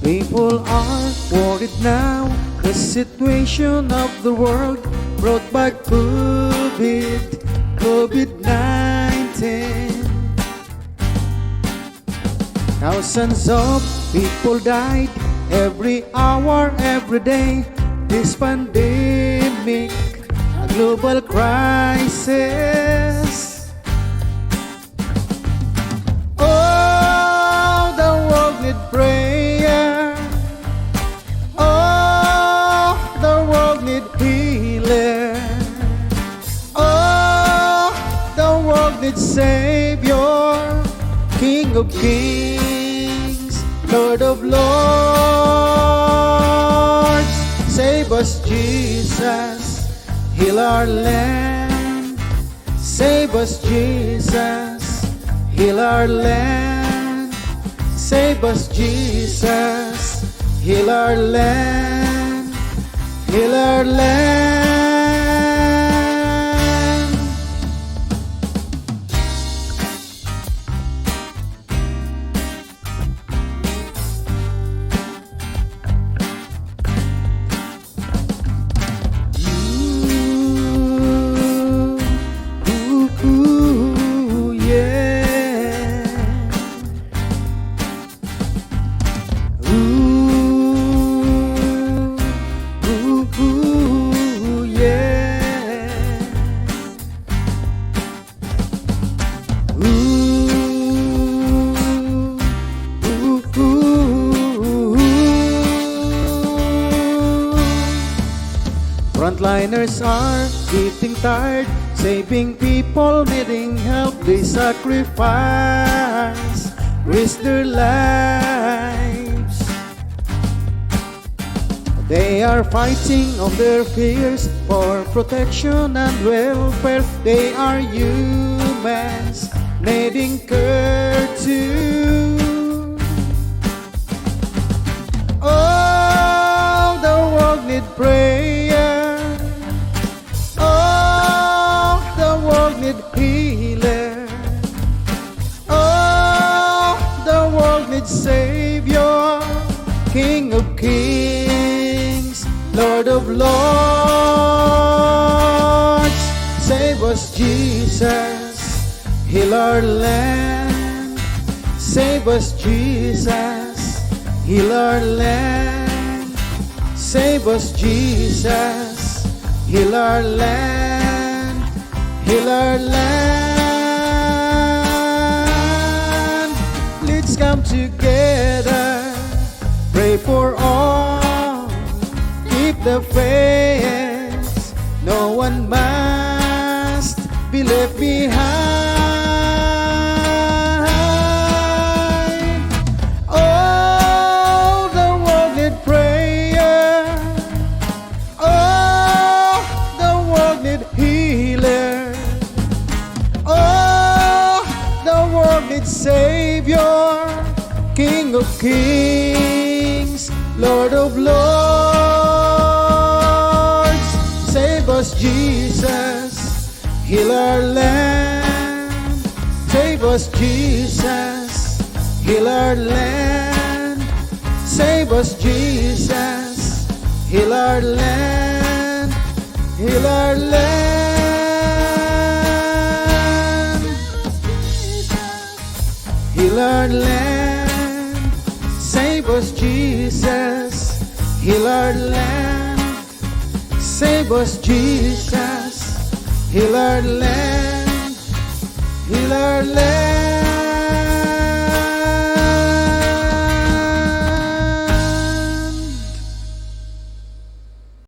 People are worried now, the situation of the world brought by COVID-19. Thousands of people died every hour, every day. This pandemic, a global crisis. Oh, the world need prayer. Oh, the world need healer. Oh, the world needs Savior, King of Kings, Lord of Lords. Save us, Jesus, heal our land. Save us, Jesus, heal our land. Save us, Jesus, heal our land. Heal our land. Frontliners are getting tired, saving people needing help. They sacrifice, risk their lives. They are fighting on their fears for protection and welfare. They are humans needing care too. Oh, the world need prayer. Healer. Oh, the world needs Savior, King of Kings, Lord of Lords. Save us, Jesus, heal our land. Save us, Jesus, heal our land. Save us, Jesus, heal our land. Heal our land. Let's come together, pray for all, keep the faith. No one must be left behind. Oh, the world need prayer. Oh, the world need healer. Savior, King of Kings, Lord of Lords. Save us, Jesus, heal our land. Save us, Jesus, heal our land. Save us, Jesus, heal our land. Heal our land. Heal our land. Save us, Jesus, heal our land. Save us, Jesus, heal our land. Heal our land.